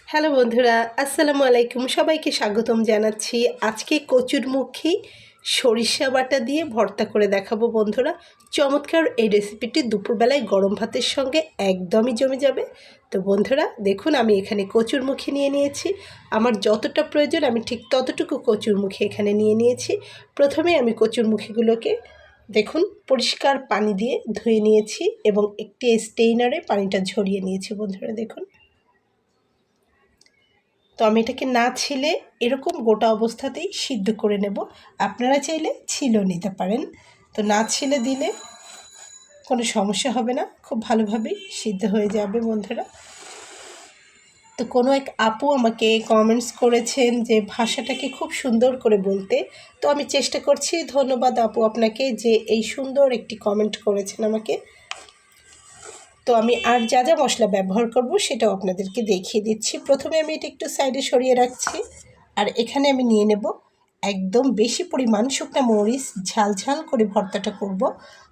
Hello বন্ধুরা, আসসালামু আলাইকুম। সবাইকে স্বাগতম জানাচ্ছি। আজকে কচুরমুখী সরিষা বাটা দিয়ে ভর্তা করে দেখাবো বন্ধুরা। চমৎকার এই রেসিপিটি দুপুরবেলায় গরম ভাতের সঙ্গে একদমই জমে যাবে। তো বন্ধুরা দেখুন, আমি এখানে কচুরমুখী নিয়ে নিয়েছি। আমার যতটা প্রয়োজন আমি ঠিক ততটুকু কচুরমুখী এখানে নিয়ে নিয়েছি। প্রথমে আমি কচুরমুখীগুলোকে দেখুন পরিষ্কার পানি দিয়ে ধুয়ে নিয়েছি এবং একটি স্টেইনারে পানিটা ঝরিয়ে নিয়েছি বন্ধুরা। দেখুন, তো আমি এটাকে না ছিলে এরকম গোটা অবস্থাতেই সিদ্ধ করে নেব। আপনারা চাইলে ছিলেও নিতে পারেন। তো না ছিলে দিলে কোনো সমস্যা হবে না, খুব ভালোভাবেই সিদ্ধ হয়ে যাবে বন্ধুরা। তো কোনো এক আপু আমাকে কমেন্টস করেছেন যে ভাষাটাকে খুব সুন্দর করে বলতে। তো আমি চেষ্টা করছি। ধন্যবাদ আপু আপনাকে যে এই সুন্দর একটি কমেন্ট করেছেন আমাকে। তো আমি আর যা যা মশলা ব্যবহার করব সেটাও আপনাদেরকে দেখিয়ে দিচ্ছি। প্রথমে আমি এটা একটু সাইডে সরিয়ে রাখছি। আর এখানে আমি নিয়ে নেব একদম বেশি পরিমাণ শুকনো মরিচ, ঝাল ঝাল করে ভর্তাটা করব।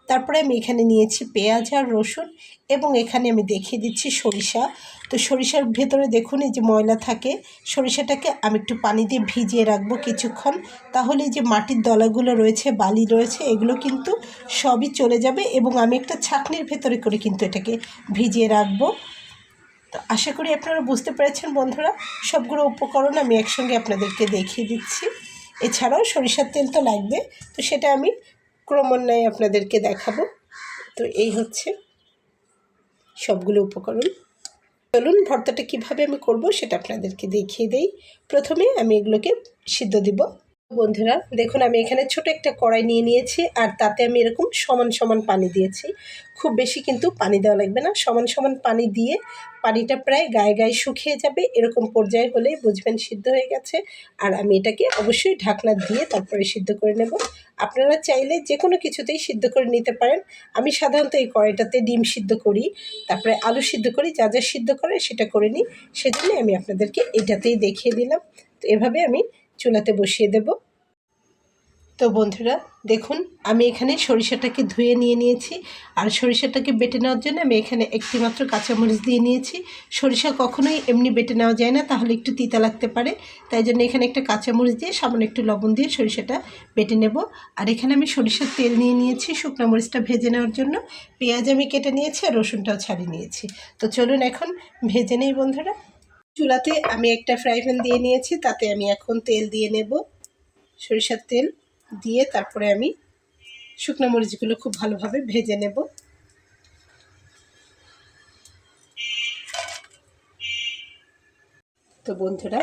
তারপরে আমি এখানে নিয়েছি পেঁয়াজ আর রসুন এবং এখানে আমি দেখিয়ে দিচ্ছি সরিষা। তো সরিষার ভেতরে দেখুন এই যে ময়লা থাকে, সরিষাটাকে আমি একটু পানি দিয়ে ভিজিয়ে রাখবো কিছুক্ষণ। তাহলে এই যে মাটির দলাগুলো রয়েছে, বালি রয়েছে, এগুলো কিন্তু সবই চলে যাবে এবং আমি একটা ছাঁকনির ভেতরে করে কিন্তু এটাকে ভিজিয়ে রাখবো। তো আশা করি আপনারা বুঝতে পেরেছেন বন্ধুরা। সবগুলো উপকরণ আমি একসঙ্গে আপনাদেরকে দেখিয়ে দিচ্ছি। এছাড়াও সরিষার তেল তো লাগবে, তো সেটা আমি ক্রমান্বয়ে আপনাদেরকে দেখাবো। তো এই হচ্ছে সবগুলো উপকরণ। চলুন ভর্তাটা কিভাবে আমি করব সেটা আপনাদেরকে দেখিয়ে দেই। প্রথমে আমি এগুলোকে সিদ্ধ দিব। বন্ধুরা দেখুন, আমি এখানে ছোট একটা কড়াই নিয়ে নিয়েছি আর তাতে আমি এরকম সমান সমান পানি দিয়েছি। খুব বেশি কিন্তু পানি দেওয়া লাগবে না, সমান সমান পানি দিয়ে পানিটা প্রায় গায়ে গায়ে শুকিয়ে যাবে। এরকম পর্যায়ে হলেই বুঝবেন সিদ্ধ হয়ে গেছে। আর আমি এটাকে অবশ্যই ঢাকনা দিয়ে তারপরে সিদ্ধ করে নেব। আপনারা চাইলে যে কোনো কিছুতেই সিদ্ধ করে নিতে পারেন। আমি সাধারণত এই কড়াইটাতে ডিম সিদ্ধ করি, তারপরে আলু সিদ্ধ করি, যা যা সিদ্ধ করে সেটা করে নিই। সেজন্য আমি আপনাদেরকে এটাতেই দেখিয়ে দিলাম। তো এভাবে আমি চুলাতে বসিয়ে দেব। তো বন্ধুরা দেখুন, আমি এখানে সরিষাটাকে ধুয়ে নিয়ে নিয়েছি। আর সরিষাটাকে বেটে নেওয়ার জন্য আমি এখানে একটি মাত্র কাঁচামরিচ দিয়ে নিয়েছি। সরিষা কখনোই এমনি বেটে নেওয়া যায় না, তাহলে একটু তিতা লাগতে পারে। তাই জন্য এখানে একটা কাঁচামরিচ দিয়ে সামান্য একটু লবণ দিয়ে সরিষাটা বেটে নেব। আর এখানে আমি সরিষার তেল নিয়ে নিয়েছি শুকনো মরিচটা ভেজে নেওয়ার জন্য। পেঁয়াজ আমি কেটে নিয়েছি আর রসুনটাও ছাড়িয়ে নিয়েছি। তো চলুন এখন ভেজে নেই বন্ধুরা। চুলাতে আমি একটা ফ্রাই প্যান দিয়ে নিয়েছি, তাতে আমি এখন তেল দিয়ে নেব। সরিষার তেল দিয়ে তারপরে আমি শুকনো মরিচগুলো খুব ভালোভাবে ভেজে নেব। তো বন্ধুরা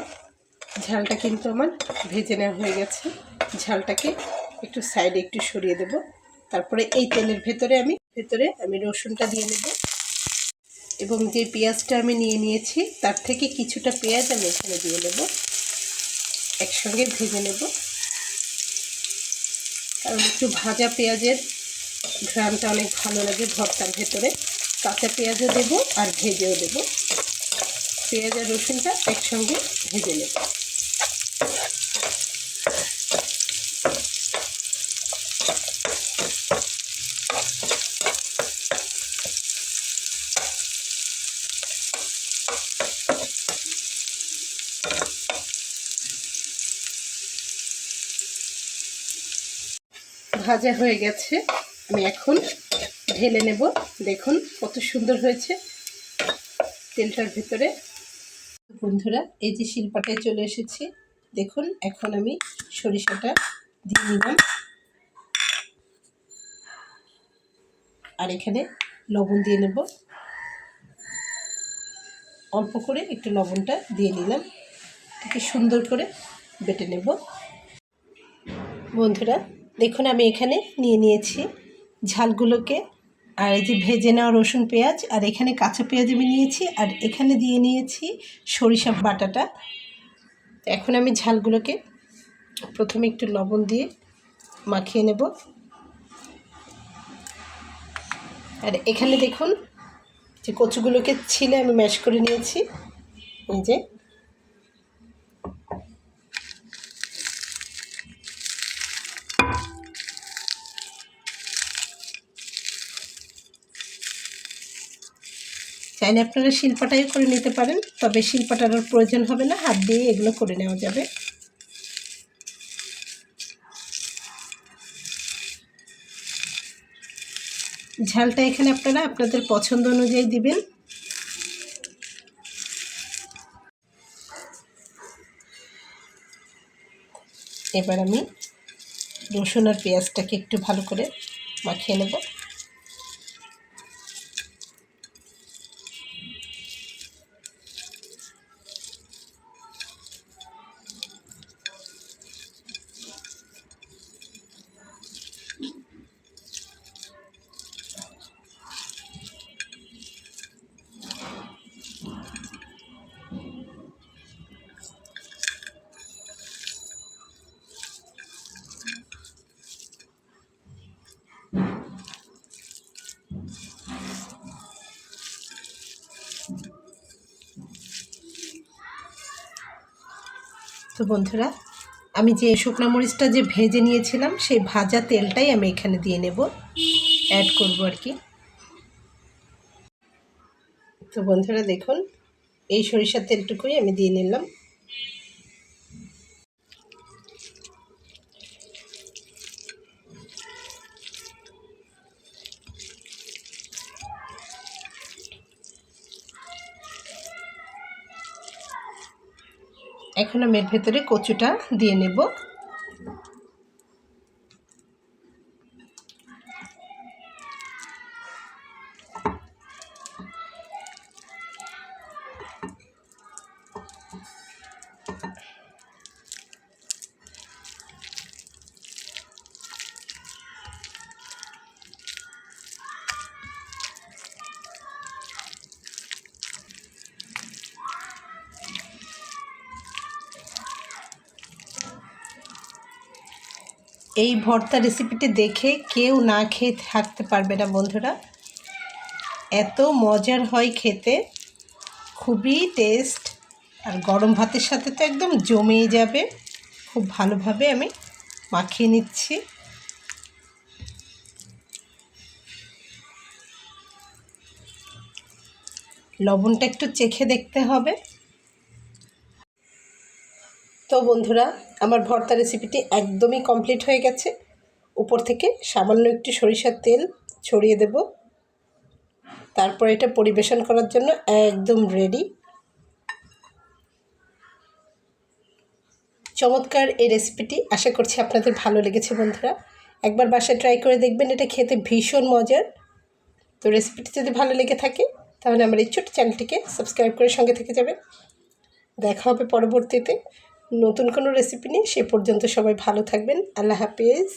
ঝালটা কিন্তু আমার ভেজে নেওয়া হয়ে গেছে। ঝালটাকে একটু সাইডে একটু সরিয়ে দেব। তারপরে এই তেলের ভেতরে আমি রসুনটা দিয়ে নেব এবং যে পেঁয়াজটা আমি নিয়ে নিয়েছি তার থেকে কিছুটা পেঁয়াজ আমি এখানে দিয়ে নেব। একসঙ্গে ভেজে নেব, কারণ একটু ভাজা পেঁয়াজের ঘ্রাণটা অনেক ভালো লাগে ভর্তার ভেতরে। কাঁচা পেঁয়াজও দেব আর ভেজেও দেব। পেঁয়াজ আর রসুনটা একসঙ্গে ভেজে নেব। ভাজা হয়ে গেছে, আমি এখন ঢেলে নেব। দেখুন কত সুন্দর হয়েছে তেলটার ভেতরে। বন্ধুরা এই যে শিলপাটায় চলে এসেছি, দেখুন এখন আমি সরিষাটা দিয়ে নিলাম। আর এখানে লবণ দিয়ে নেব, অল্প করে একটু লবণটা দিয়ে নিলাম। এটাকে সুন্দর করে বেটে নেব। বন্ধুরা দেখুন, আমি এখানে নিয়ে নিয়েছি ঝালগুলোকে, আর এই যে ভেজে নেওয়া রসুন পেঁয়াজ, আর এখানে কাঁচা পেঁয়াজ আমি নিয়েছি, আর এখানে দিয়ে নিয়েছি সরিষা বাটাটা। এখন আমি ঝালগুলোকে প্রথমে একটু লবণ দিয়ে মাখিয়ে নেব। আর এখানে দেখুন যে কচুগুলোকে ছিলে আমি ম্যাশ করে নিয়েছি। এই যে চাইলে আপনারা শিলপাটায় করে নিতে পারেন, তবে শিলপাটার প্রয়োজন হবে না, হাত দিয়ে এগুলো করে নেওয়া যাবে। ঝালটা এখানে আপনারা আপনাদের পছন্দ অনুযায়ী দিবেন। এবার আমি রসুন আর পেঁয়াজটাকে একটু ভালো করে মাখিয়ে নেব। তো বন্ধুরা, আমি যে শুকনো মরিচটা যে ভেজে নিয়েছিলাম সেই ভাজা তেলটাই আমি এখানে দিয়ে নেব, অ্যাড করব আর কি। তো বন্ধুরা দেখুন, এই সরিষার তেলটুকুই আমি দিয়ে নিলাম। এখন আমি এর ভেতরে কচুটা দিয়ে নেব। এই ভর্তা রেসিপিটি দেখে কেউ না খেয়ে থাকতে পারবে না বন্ধুরা, এত মজার হয় খেতে, খুবই টেস্ট। আর গরম ভাতের সাথে তো একদম জমেই যাবে। খুব ভালোভাবে আমি মাখিয়ে নিচ্ছি। লবণটা একটু চেখে দেখতে হবে। তো বন্ধুরা, আমার ভর্তা রেসিপিটি একদমই কমপ্লিট হয়ে গেছে। উপর থেকে সামান্য একটু সরিষার তেল ছড়িয়ে দেব। তারপর এটা পরিবেশন করার জন্য একদম রেডি। চমৎকার এই রেসিপিটি, আশা করছি আপনাদের ভালো লেগেছে বন্ধুরা। একবার বাসায় ট্রাই করে দেখবেন, এটা খেতে ভীষণ মজার। তো রেসিপিটি যদি ভালো লেগে থাকে তাহলে আমার এই ছোট্ট চ্যানেলটিকে সাবস্ক্রাইব করে সঙ্গে থেকে যাবেন। দেখা হবে পরবর্তীতে নতুন কোনো রেসিপি নিয়ে। সে পর্যন্ত সবাই ভালো থাকবেন। আল্লাহ হাফেজ।